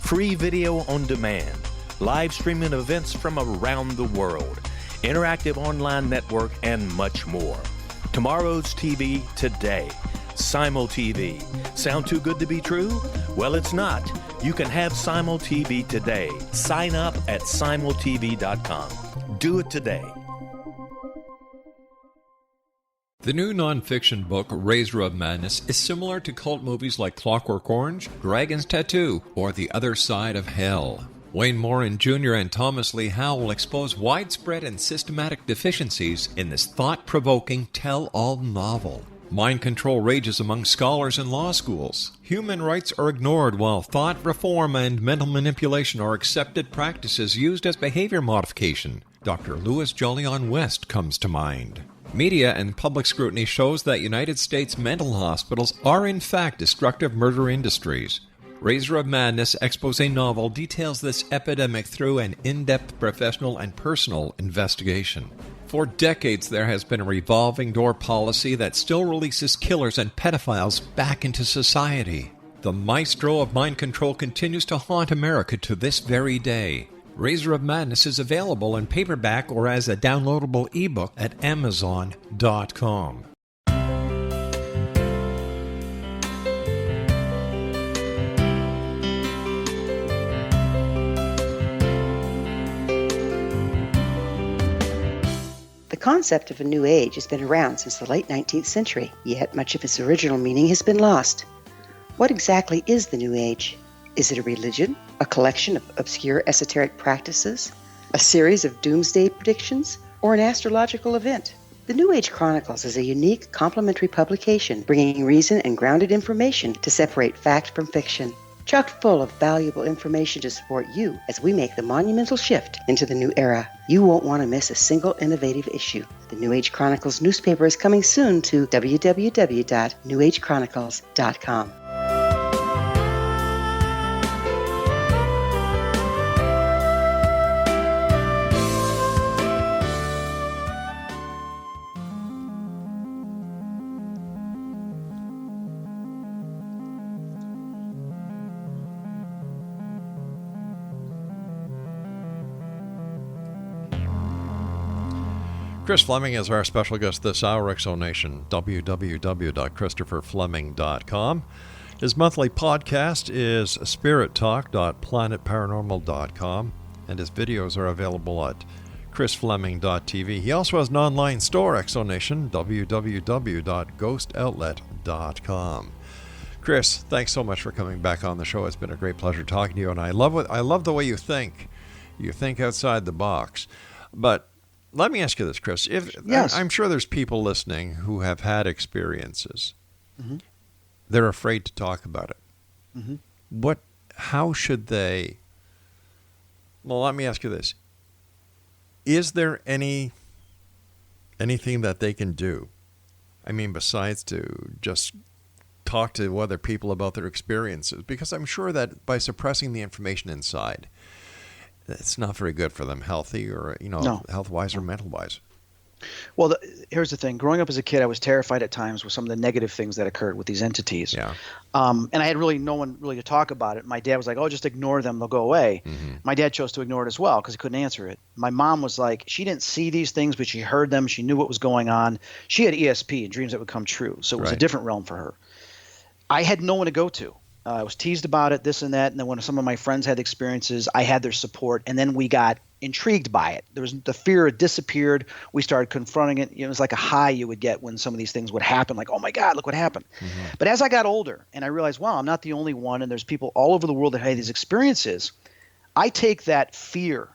Free video on demand. Live streaming events from around the world. Interactive online network, and much more. Tomorrow's TV today. Simul TV. Sound too good to be true? Well, it's not. You can have Simul TV today. Sign up at simultv.com. Do it today. The new nonfiction book, Razor of Madness, is similar to cult movies like Clockwork Orange, Dragon's Tattoo, or The Other Side of Hell. Wayne Morin Jr. and Thomas Lee Howe will expose widespread and systematic deficiencies in this thought-provoking tell-all novel. Mind control rages among scholars in law schools. Human rights are ignored while thought reform and mental manipulation are accepted practices used as behavior modification. Dr. Louis Jolyon West comes to mind. Media and public scrutiny shows that United States mental hospitals are in fact destructive murder industries. Razor of Madness expose novel details this epidemic through an in-depth professional and personal investigation. For decades, there has been a revolving door policy that still releases killers and pedophiles back into society. The maestro of mind control continues to haunt America to this very day. Razor of Madness is available in paperback or as a downloadable ebook at Amazon.com. The concept of a new age has been around since the late 19th century, yet much of its original meaning has been lost. What exactly is the new age? Is it a religion, a collection of obscure esoteric practices, a series of doomsday predictions, or an astrological event? The New Age Chronicles is a unique complementary publication bringing reason and grounded information to separate fact from fiction. Chock full of valuable information to support you as we make the monumental shift into the new era. You won't want to miss a single innovative issue. The New Age Chronicles newspaper is coming soon to www.newagechronicles.com. Chris Fleming is our special guest this hour, Exonation, www.christopherfleming.com. His monthly podcast is spirittalk.planetparanormal.com, and his videos are available at chrisfleming.tv. He also has an online store, Exonation, www.ghostoutlet.com. Chris, thanks so much for coming back on the show. It's been a great pleasure talking to you, and I love the way you think. You think outside the box. But let me ask you this, Chris. Yes. I'm sure there's people listening who have had experiences. Mm-hmm. They're afraid to talk about it. Mm-hmm. How should they? Well, let me ask you this. Is there anything that they can do? I mean, besides to just talk to other people about their experiences? Because I'm sure that by suppressing the information inside, it's not very good for them, healthy or, health-wise or mental-wise. Well, here's the thing. Growing up as a kid, I was terrified at times with some of the negative things that occurred with these entities. Yeah. And I had really no one really to talk about it. My dad was like, oh, just ignore them. They'll go away. Mm-hmm. My dad chose to ignore it as well because he couldn't answer it. My mom was like, she didn't see these things, but she heard them. She knew what was going on. She had ESP and dreams that would come true. So it was a different realm for her. I had no one to go to. I was teased about it, this and that. And then when some of my friends had experiences, I had their support. And then we got intrigued by it. There was the fear, it disappeared. We started confronting it. It was like a high you would get when some of these things would happen. Like, oh my God, look what happened. Mm-hmm. But as I got older and I realized, wow, I'm not the only one. And there's people all over the world that had these experiences. I take that fear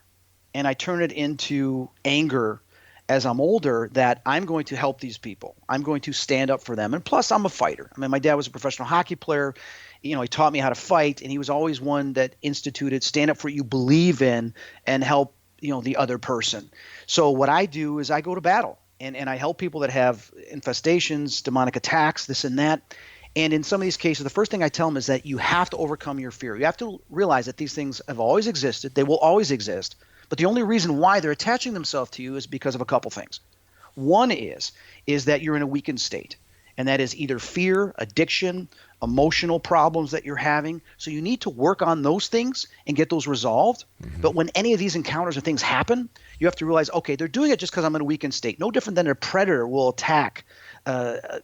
and I turn it into anger as I'm older, that I'm going to help these people. I'm going to stand up for them. And plus, I'm a fighter. I mean, my dad was a professional hockey player. He taught me how to fight, and he was always one that instituted stand up for what you believe in and help, the other person. So what I do is I go to battle, and I help people that have infestations, demonic attacks, this and that. And in some of these cases, the first thing I tell them is that you have to overcome your fear. You have to realize that these things have always existed. They will always exist. But the only reason why they're attaching themselves to you is because of a couple things. One is that you're in a weakened state, and that is either fear, addiction, emotional problems that you're having. So you need to work on those things and get those resolved. Mm-hmm. But when any of these encounters or things happen, you have to realize, okay, they're doing it just because I'm in a weakened state. No different than a predator will attack a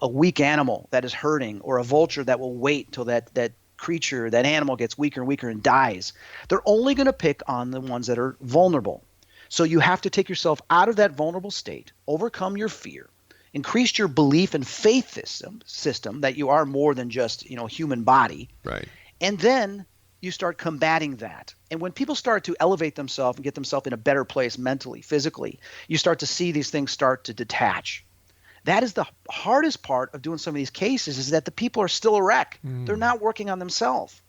weak animal that is hurting, or a vulture that will wait till that creature, that animal gets weaker and weaker and dies. They're only going to pick on the ones that are vulnerable. So you have to take yourself out of that vulnerable state, overcome your fear, increase your belief and faith system that you are more than just, human body. Right. And then you start combating that. And when people start to elevate themselves and get themselves in a better place mentally, physically, you start to see these things start to detach. That is the hardest part of doing some of these cases, is that the people are still a wreck. They're not working on themselves.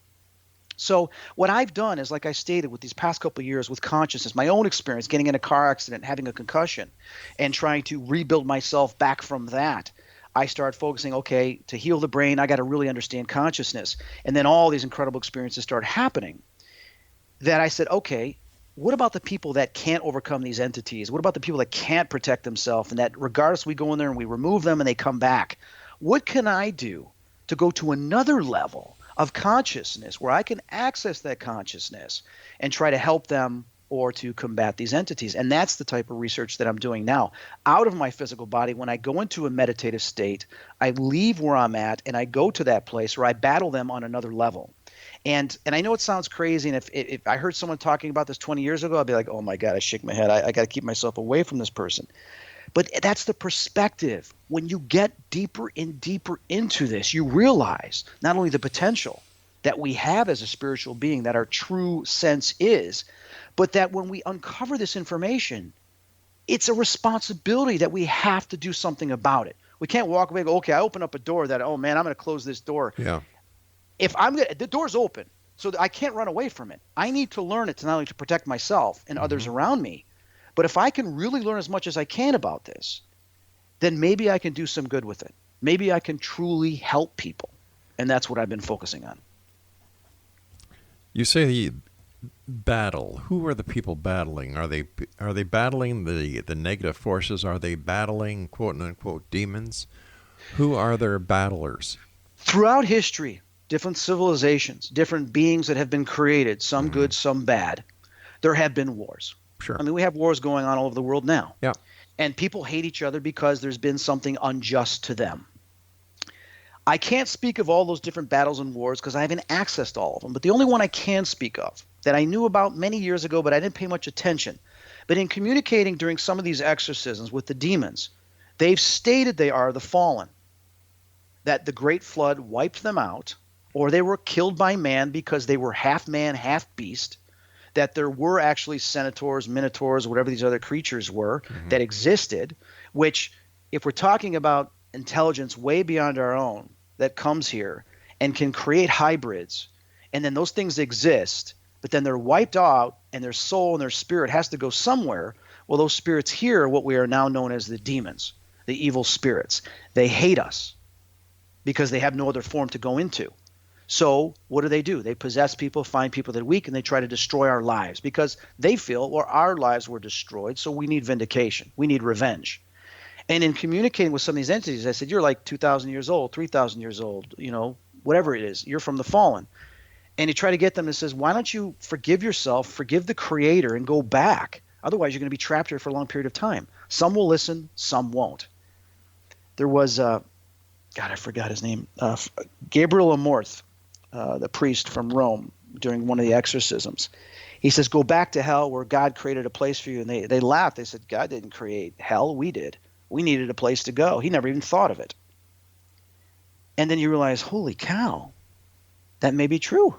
So what I've done is, like I stated, with these past couple of years with consciousness, my own experience, getting in a car accident, having a concussion, and trying to rebuild myself back from that, I started focusing, okay, to heal the brain, I got to really understand consciousness. And then all these incredible experiences started happening that I said, okay, what about the people that can't overcome these entities? What about the people that can't protect themselves, and that regardless, we go in there and we remove them and they come back? What can I do to go to another level of consciousness where I can access that consciousness and try to help them or to combat these entities? And that's the type of research that I'm doing now. Out of my physical body, when I go into a meditative state, I leave where I'm at and I go to that place where I battle them on another level. And I know it sounds crazy, and if I heard someone talking about this 20 years ago, I'd be like, oh my God, I shake my head. I got to keep myself away from this person. But that's the perspective. When you get deeper and deeper into this, you realize not only the potential that we have as a spiritual being, that our true sense is, but that when we uncover this information, it's a responsibility that we have to do something about it. We can't walk away and go, okay, I open up a door that, oh man, I'm going to close this door. Yeah. The door's open, so I can't run away from it. I need to learn it to not only to protect myself and others around me, but if I can really learn as much as I can about this, then maybe I can do some good with it. Maybe I can truly help people. And that's what I've been focusing on. You say the battle. Who are the people battling? Are they battling the negative forces? Are they battling quote unquote demons? Who are their battlers? Throughout history, different civilizations, different beings that have been created, some good, some bad, there have been wars. Sure. I mean, we have wars going on all over the world now. Yeah. And people hate each other because there's been something unjust to them. I can't speak of all those different battles and wars because I haven't accessed all of them. But the only one I can speak of that I knew about many years ago, but I didn't pay much attention. But in communicating during some of these exorcisms with the demons, they've stated they are the fallen, that the great flood wiped them out, or they were killed by man because they were half man, half beast, that there were actually centaurs, minotaurs, whatever these other creatures were that existed, which if we're talking about intelligence way beyond our own that comes here and can create hybrids, and then those things exist, but then they're wiped out and their soul and their spirit has to go somewhere. Well, those spirits here are what we are now known as the demons, the evil spirits. They hate us because they have no other form to go into. So what do? They possess people, find people that are weak, and they try to destroy our lives because they feel, well, our lives were destroyed, so we need vindication. We need revenge. And in communicating with some of these entities, I said, you're like 2,000 years old, 3,000 years old, whatever it is. You're from the fallen. And you try to get them to says, why don't you forgive yourself, forgive the creator, and go back? Otherwise, you're going to be trapped here for a long period of time. Some will listen, some won't. There was, God, I forgot his name, Gabriel Amorth, the priest from Rome during one of the exorcisms. He says, go back to hell where God created a place for you. And they laughed. They said, God didn't create hell. We did. We needed a place to go. He never even thought of it. And then you realize, holy cow, that may be true.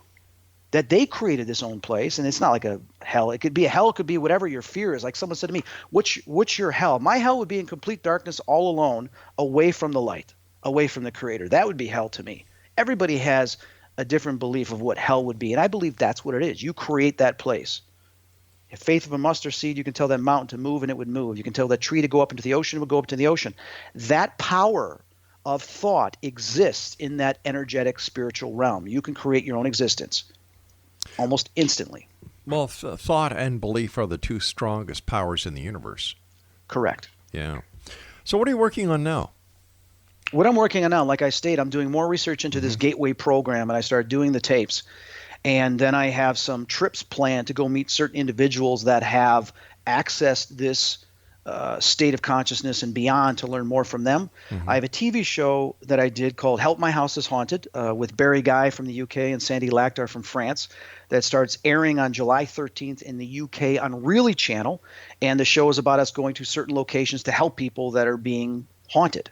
That they created this own place, and it's not like a hell. It could be a hell. It could be whatever your fear is. Like someone said to me, what's your hell? My hell would be in complete darkness all alone, away from the light, away from the creator. That would be hell to me. Everybody has a different belief of what hell would be, and I believe that's what it is. You create that place. If faith of a mustard seed, you can tell that mountain to move and it would move. You can tell that tree to go up into the ocean, it would go up to the ocean. That power of thought exists in that energetic spiritual realm. You can create your own existence almost instantly. Well, thought and belief are the two strongest powers in the universe. Correct. Yeah. So what are you working on now? What I'm working on now, like I stated, I'm doing more research into this Gateway program, and I started doing the tapes. And then I have some trips planned to go meet certain individuals that have accessed this state of consciousness and beyond to learn more from them. I have a TV show that I did called Help My House is Haunted with Barry Guy from the UK and Sandy Lactar from France that starts airing on July 13th in the UK on Really Channel. And the show is about us going to certain locations to help people that are being haunted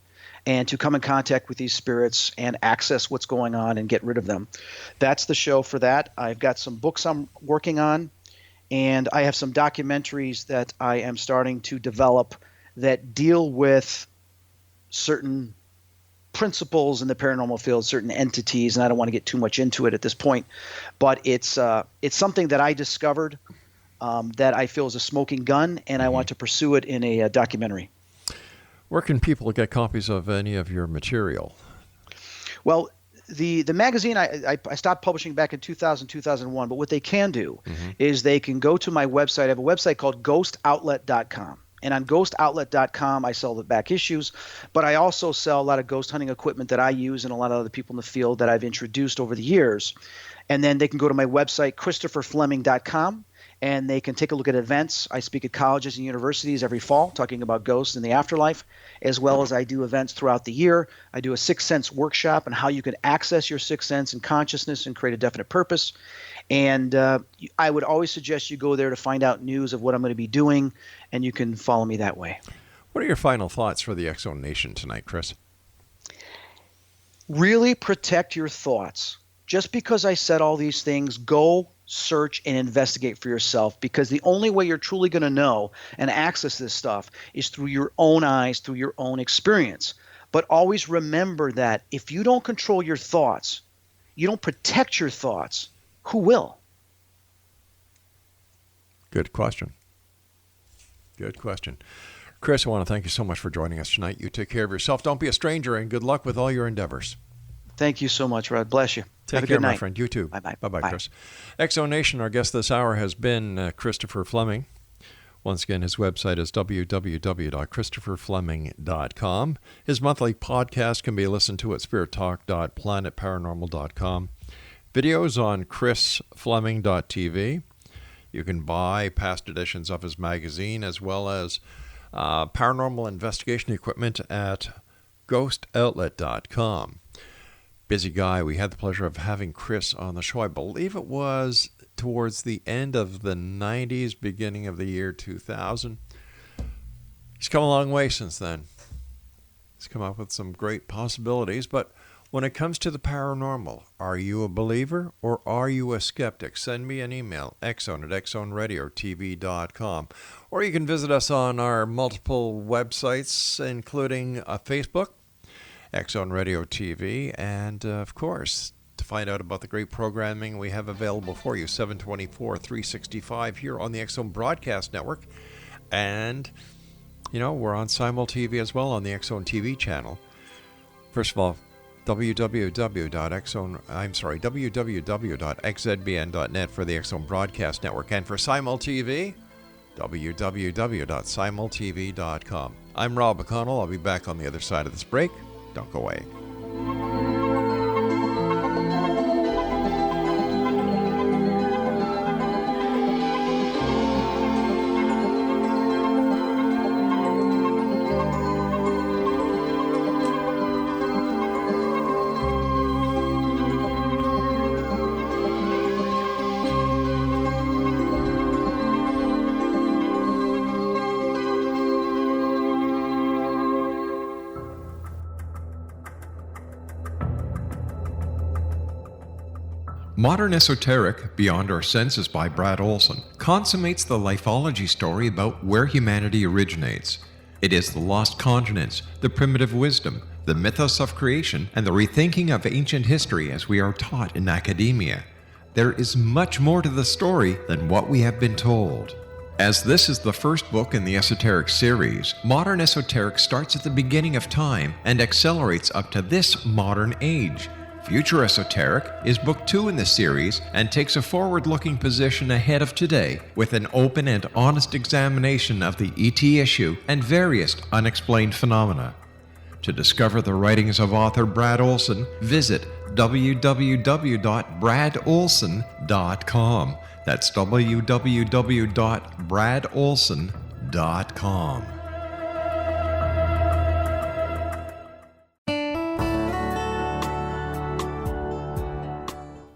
and to come in contact with these spirits and access what's going on and get rid of them. That's the show for that. I've got some books I'm working on, and I have some documentaries that I am starting to develop that deal with certain principles in the paranormal field, certain entities, and I don't want to get too much into it at this point, but it's something that I discovered that I feel is a smoking gun, and I want to pursue it in a documentary. Where can people get copies of any of your material? Well, the magazine, I stopped publishing back in 2000, 2001, but what they can do is they can go to my website. I have a website called ghostoutlet.com. And on ghostoutlet.com, I sell the back issues, but I also sell a lot of ghost hunting equipment that I use and a lot of other people in the field that I've introduced over the years. And then they can go to my website, christopherfleming.com. And they can take a look at events. I speak at colleges and universities every fall talking about ghosts and the afterlife, as well as I do events throughout the year. I do a sixth sense workshop on how you can access your sixth sense and consciousness and create a definite purpose. And I would always suggest you go there to find out news of what I'm going to be doing, and you can follow me that way. What are your final thoughts for the X-Zone Nation tonight, Chris? Really protect your thoughts. Just because I said all these things, go search and investigate for yourself, because the only way you're truly going to know and access this stuff is through your own eyes, through your own experience. But always remember that if you don't control your thoughts, you don't protect your thoughts, who will? Good question. Good question. Chris, I want to thank you so much for joining us tonight. You take care of yourself. Don't be a stranger, and good luck with all your endeavors. Thank you so much, Rod. Bless you. Take care, my friend. You too. Bye-bye. Bye-bye, Chris. X-Zone Nation, our guest this hour has been Christopher Fleming. Once again, his website is www.christopherfleming.com. His monthly podcast can be listened to at spirittalk.planetparanormal.com. Videos on chrisfleming.tv. You can buy past editions of his magazine as well as paranormal investigation equipment at ghostoutlet.com. Busy guy. We had the pleasure of having Chris on the show. I believe it was towards the end of the 90s, beginning of the year 2000. He's come a long way since then. He's come up with some great possibilities, but when it comes to the paranormal, are you a believer or are you a skeptic? Send me an email, xzone@xzoneradiotv.com, or you can visit us on our multiple websites, including Facebook, X Zone Radio TV, and of course, to find out about the great programming we have available for you, 724, 365 here on the X Zone Broadcast Network, and we're on Simul TV as well on the X Zone TV channel. First of all, www.xzbn.net for the X Zone Broadcast Network, and for Simul TV, www.simultv.com. I'm Rob McConnell. I'll be back on the other side of this break. Don't go away. Modern Esoteric, Beyond Our Senses by Brad Olson, consummates the lifeology story about where humanity originates. It is the lost continents, the primitive wisdom, the mythos of creation, and the rethinking of ancient history as we are taught in academia. There is much more to the story than what we have been told. As this is the first book in the Esoteric series, Modern Esoteric starts at the beginning of time and accelerates up to this modern age. Future Esoteric is book 2 in the series and takes a forward-looking position ahead of today with an open and honest examination of the ET issue and various unexplained phenomena. To discover the writings of author Brad Olson, visit www.bradolson.com. That's www.bradolson.com.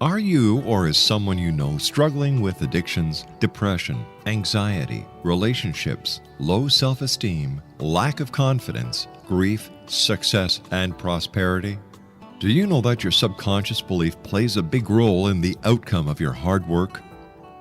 Are you or is someone you know struggling with addictions, depression, anxiety, relationships, low self-esteem, lack of confidence, grief, success, and prosperity? Do you know that your subconscious belief plays a big role in the outcome of your hard work?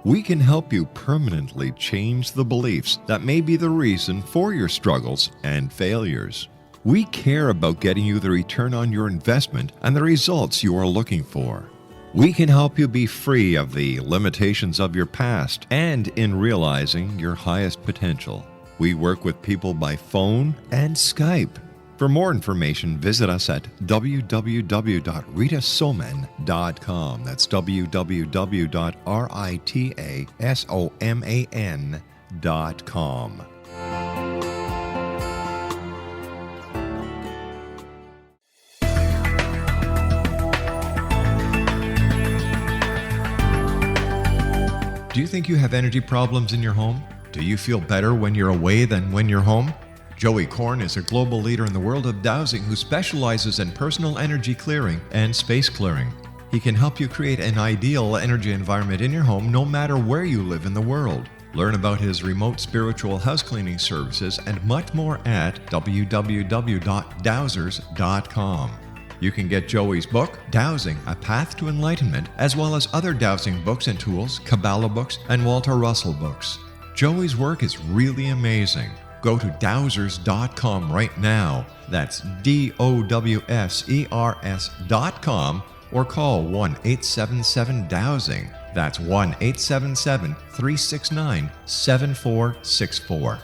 We can help you permanently change the beliefs that may be the reason for your struggles and failures. We care about getting you the return on your investment and the results you are looking for. We can help you be free of the limitations of your past and in realizing your highest potential. We work with people by phone and Skype. For more information, visit us at www.ritasoman.com. That's www.ritasoman.com. Do you think you have energy problems in your home? Do you feel better when you're away than when you're home? Joey Korn is a global leader in the world of dowsing who specializes in personal energy clearing and space clearing. He can help you create an ideal energy environment in your home no matter where you live in the world. Learn about his remote spiritual house cleaning services and much more at www.dowsers.com. You can get Joey's book, Dowsing, A Path to Enlightenment, as well as other dowsing books and tools, Kabbalah books, and Walter Russell books. Joey's work is really amazing. Go to dowsers.com right now. That's DOWSERS.com, or call 1-877-DOWSING. That's 1-877-369-7464.